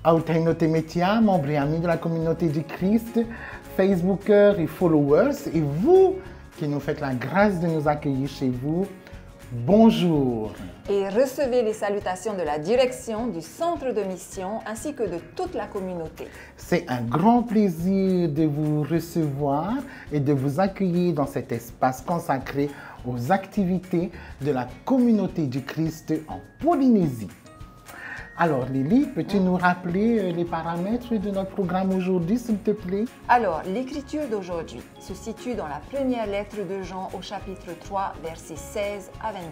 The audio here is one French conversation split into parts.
Autainote Metia, membres et amis de la communauté du Christ, Facebookers et followers, et vous qui nous faites la grâce de nous accueillir chez vous, bonjour. Et recevez les salutations de la direction du centre de mission ainsi que de toute la communauté. C'est un grand plaisir de vous recevoir et de vous accueillir dans cet espace consacré aux activités de la communauté du Christ en Polynésie. Alors Lily, peux-tu nous rappeler les paramètres de notre programme aujourd'hui, s'il te plaît? Alors, l'écriture d'aujourd'hui se situe dans la première lettre de Jean au chapitre 3, versets 16 à 24.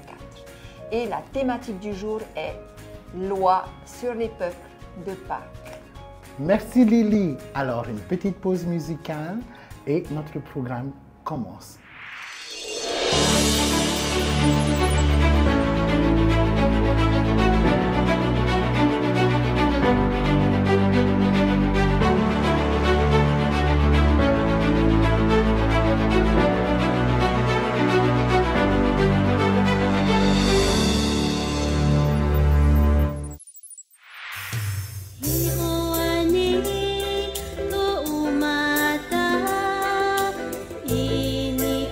Et la thématique du jour est « Loi sur les peuples de Pâques ». Merci Lily. Alors, une petite pause musicale et notre programme commence. Ini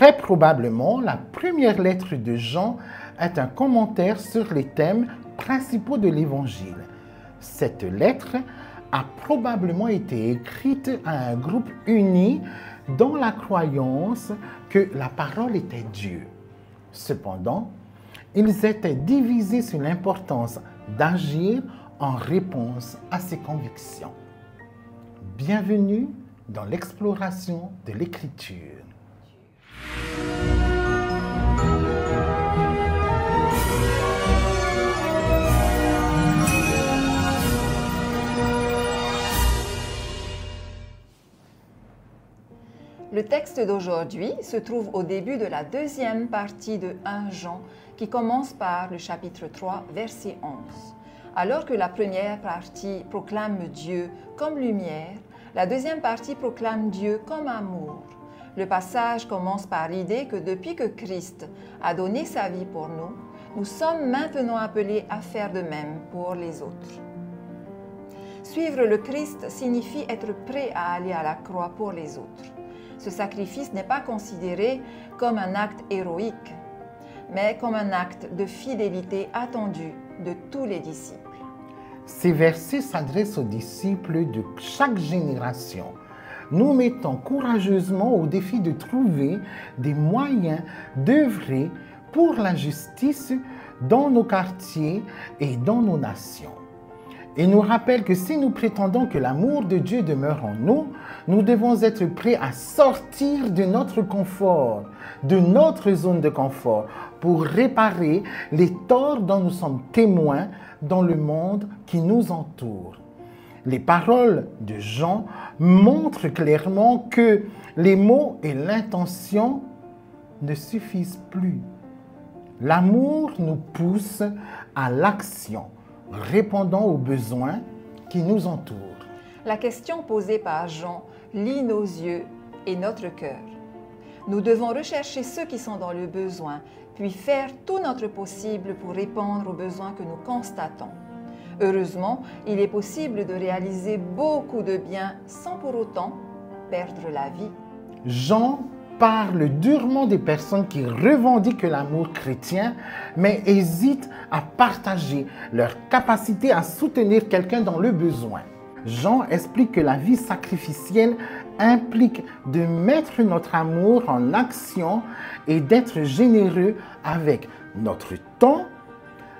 Très probablement, la première lettre de Jean est un commentaire sur les thèmes principaux de l'Évangile. Cette lettre a probablement été écrite à un groupe uni dans la croyance que la parole était Dieu. Cependant, ils étaient divisés sur l'importance d'agir en réponse à ces convictions. Bienvenue dans l'exploration de l'Écriture. Le texte d'aujourd'hui se trouve au début de la deuxième partie de 1 Jean qui commence par le chapitre 3, verset 11. Alors que la première partie proclame Dieu comme lumière, la deuxième partie proclame Dieu comme amour. Le passage commence par l'idée que depuis que Christ a donné sa vie pour nous, nous sommes maintenant appelés à faire de même pour les autres. Suivre le Christ signifie être prêt à aller à la croix pour les autres. Ce sacrifice n'est pas considéré comme un acte héroïque, mais comme un acte de fidélité attendu de tous les disciples. Ces versets s'adressent aux disciples de chaque génération, nous mettant courageusement au défi de trouver des moyens d'œuvrer pour la justice dans nos quartiers et dans nos nations. Et nous rappelle que si nous prétendons que l'amour de Dieu demeure en nous, nous devons être prêts à sortir de notre confort, de notre zone de confort, pour réparer les torts dont nous sommes témoins dans le monde qui nous entoure. Les paroles de Jean montrent clairement que les mots et l'intention ne suffisent plus. L'amour nous pousse à l'action, répondant aux besoins qui nous entourent. La question posée par Jean lie nos yeux et notre cœur. Nous devons rechercher ceux qui sont dans le besoin, puis faire tout notre possible pour répondre aux besoins que nous constatons. Heureusement, il est possible de réaliser beaucoup de bien sans pour autant perdre la vie. Jean parle durement des personnes qui revendiquent l'amour chrétien, mais hésitent à partager leur capacité à soutenir quelqu'un dans le besoin. Jean explique que la vie sacrificielle implique de mettre notre amour en action et d'être généreux avec notre temps,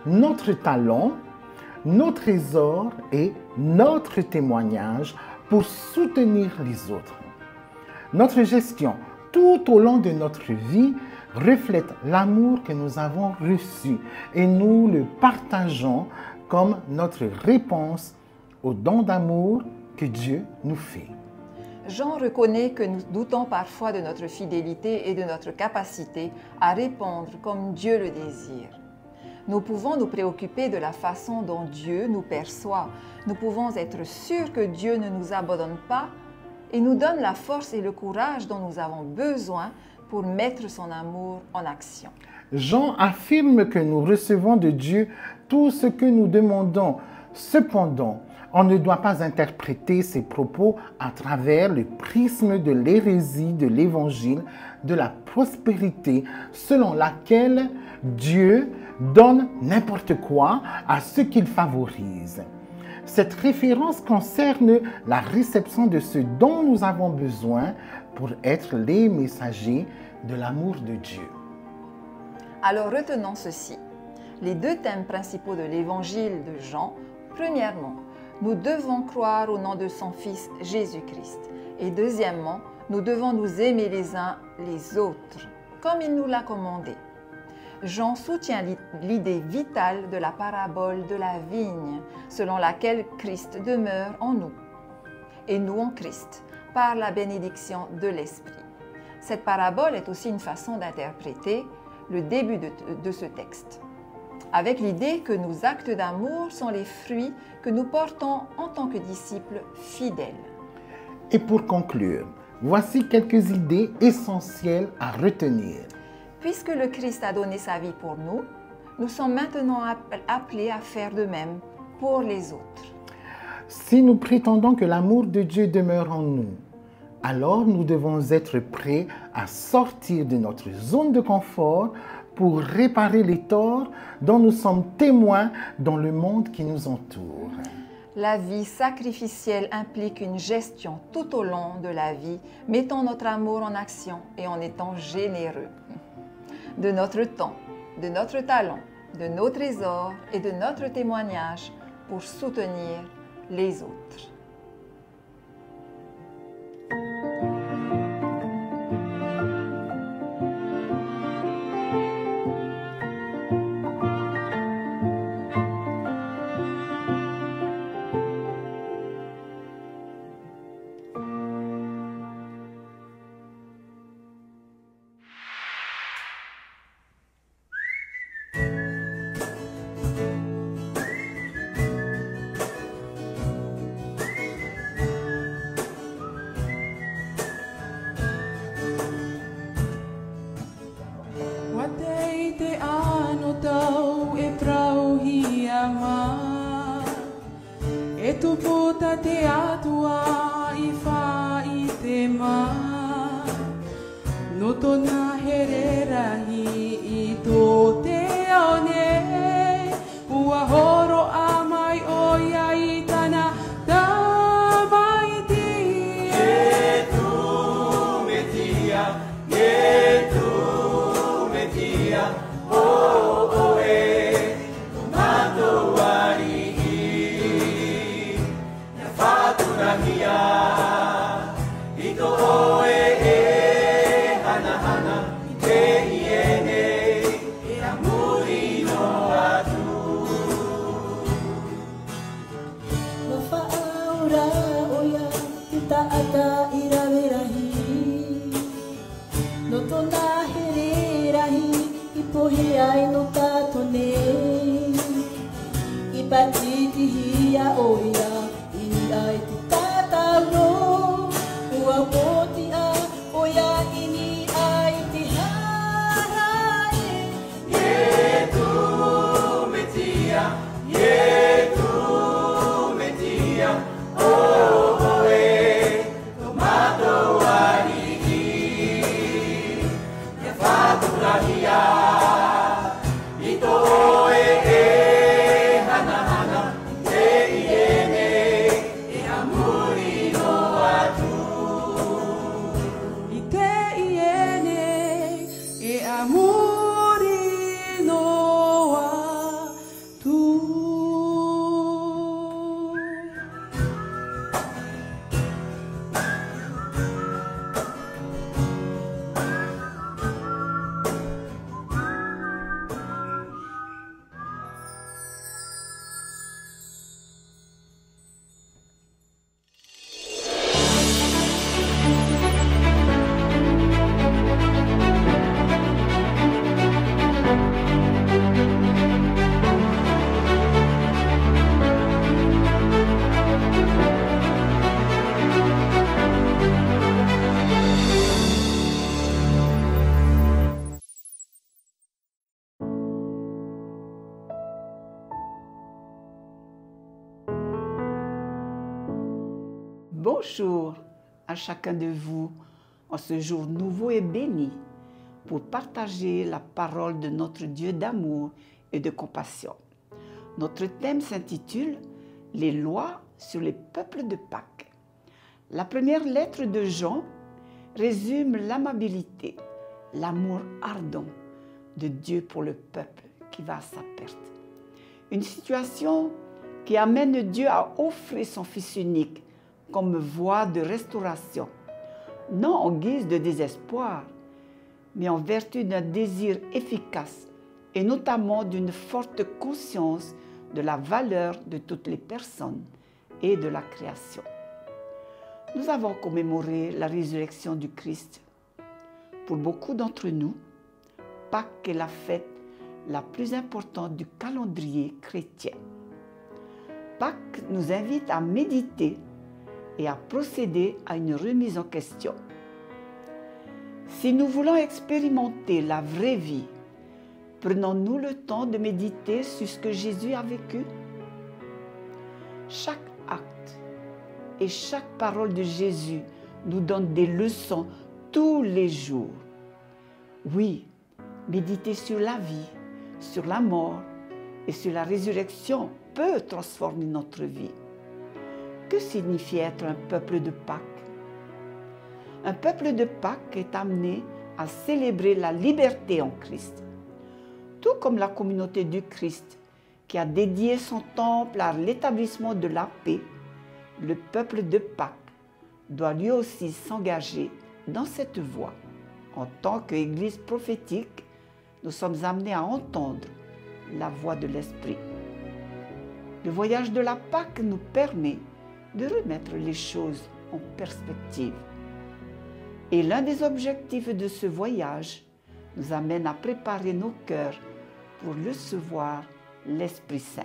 notre talent, nos trésors et notre témoignage pour soutenir les autres. Notre gestion tout au long de notre vie reflète l'amour que nous avons reçu et nous le partageons comme notre réponse au don d'amour que Dieu nous fait. Jean reconnaît que nous doutons parfois de notre fidélité et de notre capacité à répondre comme Dieu le désire. Nous pouvons nous préoccuper de la façon dont Dieu nous perçoit. Nous pouvons être sûrs que Dieu ne nous abandonne pas et nous donne la force et le courage dont nous avons besoin pour mettre son amour en action. Jean affirme que nous recevons de Dieu tout ce que nous demandons. Cependant, on ne doit pas interpréter ces propos à travers le prisme de l'hérésie de l'Évangile, de la prospérité, selon laquelle Dieu donne n'importe quoi à ceux qu'il favorise. Cette référence concerne la réception de ce dont nous avons besoin pour être les messagers de l'amour de Dieu. Alors retenons ceci. Les deux thèmes principaux de l'Évangile de Jean, premièrement, nous devons croire au nom de son Fils Jésus-Christ. Et deuxièmement, nous devons nous aimer les uns les autres, comme il nous l'a commandé. Jean soutient l'idée vitale de la parabole de la vigne, selon laquelle Christ demeure en nous, et nous en Christ, par la bénédiction de l'Esprit. Cette parabole est aussi une façon d'interpréter le début de ce texte, avec l'idée que nos actes d'amour sont les fruits que nous portons en tant que disciples fidèles. Et pour conclure, voici quelques idées essentielles à retenir. Puisque le Christ a donné sa vie pour nous, nous sommes maintenant appelés à faire de même pour les autres. Si nous prétendons que l'amour de Dieu demeure en nous, Alors nous devons être prêts à sortir de notre zone de confort pour réparer les torts dont nous sommes témoins dans le monde qui nous entoure. La vie sacrificielle implique une gestion tout au long de la vie, mettant notre amour en action et en étant généreux de notre temps, de notre talent, de nos trésors et de notre témoignage pour soutenir les autres. E tu puta te atua I wha I te mā No tona hererahi I tō te aone Ua horo a mai o ia I tana tamaiti E tu me tia Oh, oh, tomato wari Ito oe hana hana te iene e amuri no atu No whaaura oia te taata I rawerahi No tona here rahi I pohe ai no tātone I patiti hia oia I ai te tātau Ua poti a oia ini ai te harai Ye tu me tia Oh, oh, tomato wari Ia whaturahia Ito oe hana hana te iene e amuri no atu I te iene e amuri no atu Bonjour à chacun de vous en ce jour nouveau et béni pour partager la parole de notre Dieu d'amour et de compassion. Notre thème s'intitule « Les lois sur les peuples de Pâques ». La première lettre de Jean résume l'amabilité, l'amour ardent de Dieu pour le peuple qui va à sa perte. Une situation qui amène Dieu à offrir son Fils unique comme voie de restauration, non en guise de désespoir, mais en vertu d'un désir efficace et notamment d'une forte conscience de la valeur de toutes les personnes et de la création. Nous avons commémoré la résurrection du Christ. Pour beaucoup d'entre nous, Pâques est la fête la plus importante du calendrier chrétien. Pâques nous invite à méditer et à procéder à une remise en question. Si nous voulons expérimenter la vraie vie, prenons-nous le temps de méditer sur ce que Jésus a vécu? Chaque acte et chaque parole de Jésus nous donne des leçons tous les jours. Oui, méditer sur la vie, sur la mort et sur la résurrection peut transformer notre vie. Que signifie être un peuple de Pâques? Un peuple de Pâques est amené à célébrer la liberté en Christ. Tout comme la communauté du Christ qui a dédié son temple à l'établissement de la paix, le peuple de Pâques doit lui aussi s'engager dans cette voie. En tant qu'Église prophétique, nous sommes amenés à entendre la voix de l'Esprit. Le voyage de la Pâque nous permet de remettre les choses en perspective. Et l'un des objectifs de ce voyage nous amène à préparer nos cœurs pour recevoir l'Esprit Saint.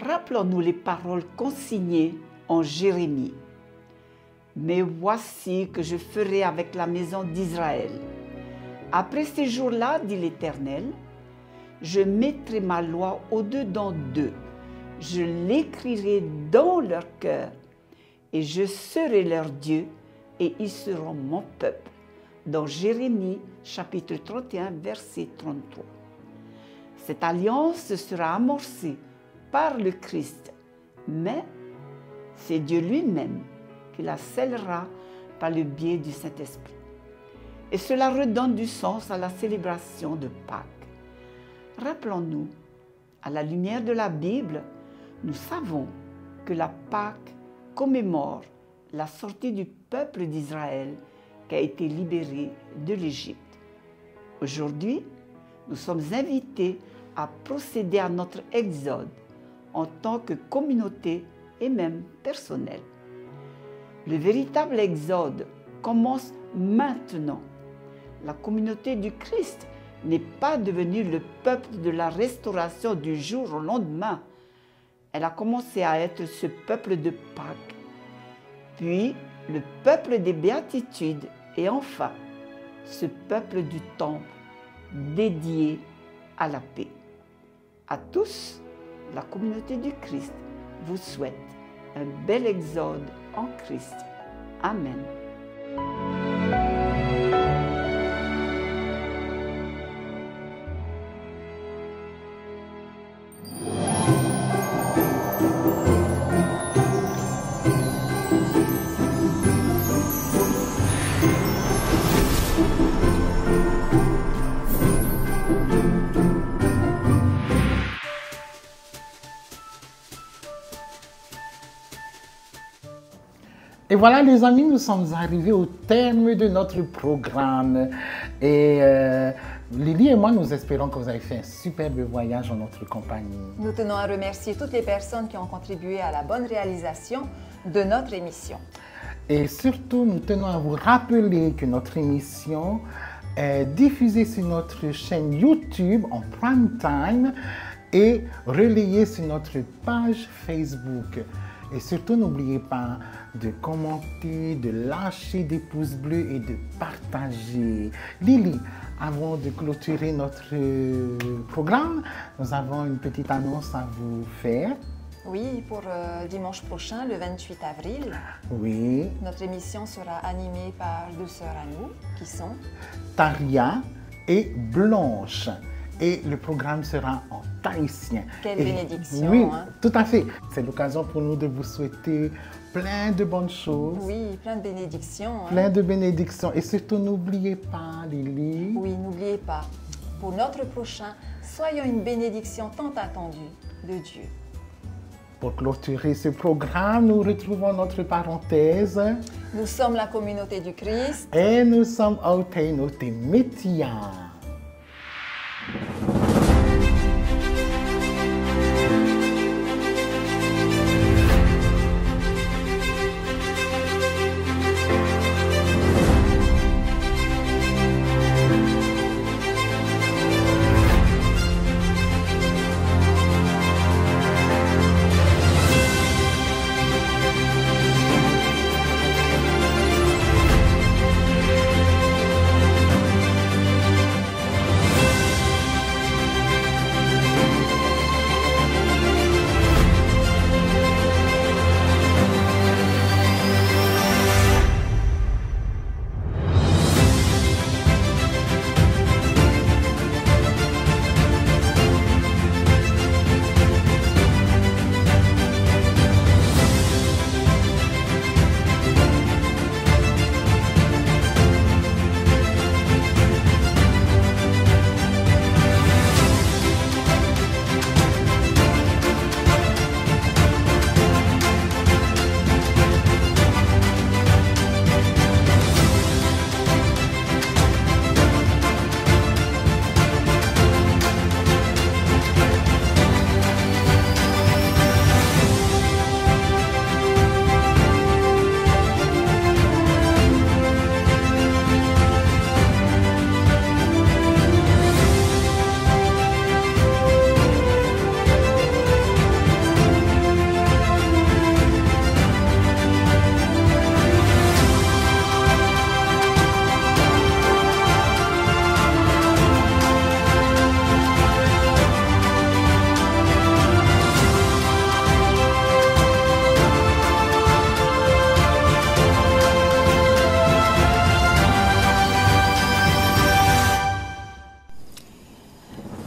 Rappelons-nous les paroles consignées en Jérémie. « Mais voici que je ferai avec la maison d'Israël. Après ces jours-là, dit l'Éternel, je mettrai ma loi au-dedans d'eux. Je l'écrirai dans leur cœur et je serai leur Dieu et ils seront mon peuple. » Dans Jérémie, chapitre 31, verset 33. Cette alliance sera amorcée par le Christ, mais c'est Dieu lui-même qui la scellera par le biais du Saint-Esprit. Et cela redonne du sens à la célébration de Pâques. Rappelons-nous, à la lumière de la Bible, nous savons que la Pâque commémore la sortie du peuple d'Israël qui a été libéré de l'Égypte. Aujourd'hui, nous sommes invités à procéder à notre exode en tant que communauté et même personnel. Le véritable exode commence maintenant. La communauté du Christ n'est pas devenue le peuple de la restauration du jour au lendemain. Elle a commencé à être ce peuple de Pâques, puis le peuple des béatitudes et enfin ce peuple du temple dédié à la paix. À tous, la communauté du Christ vous souhaite un bel exode en Christ. Amen. Et voilà les amis, nous sommes arrivés au terme de notre programme. Et Lily et moi, nous espérons que vous avez fait un superbe voyage en notre compagnie. Nous tenons à remercier toutes les personnes qui ont contribué à la bonne réalisation de notre émission. Et surtout, nous tenons à vous rappeler que notre émission est diffusée sur notre chaîne YouTube en prime time et relayée sur notre page Facebook. Et surtout, n'oubliez pas de commenter, de lâcher des pouces bleus et de partager. Lily, avant de clôturer notre programme, nous avons une petite annonce à vous faire. Oui, pour dimanche prochain, le 28 avril, Oui, notre émission sera animée par deux sœurs à nous, qui sont Taria et Blanche. Et le programme sera en tahitien. Quelle bénédiction, Oui, hein? tout à fait. C'est l'occasion pour nous de vous souhaiter plein de bonnes choses. Oui, plein de bénédictions. Hein? Plein de bénédictions. Et surtout, n'oubliez pas, Lily. Oui, n'oubliez pas, pour notre prochain, soyons une bénédiction tant attendue de Dieu. Pour clôturer ce programme, nous retrouvons notre parenthèse. Nous sommes la communauté du Christ. Et nous sommes au Tainoté Métia.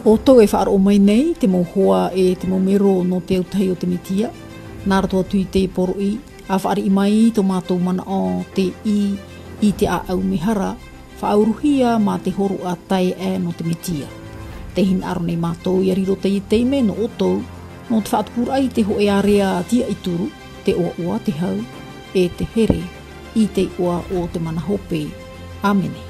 O tau e whaaro mai nei, te mo hoa e te mo mero no te utahi o te mitia. Nā rato atu i te poro i, a whaari i mai i tō mātou mana o te i te a au mihara, whaauruhia mā te horo a tai e no te mitia. Te hin aro nei mātou i ariro te i teime no otou, no te whaatupura ai te hoe a rea tia i turu, te oa te hau, e te here, i te oa o te mana hope. Amene.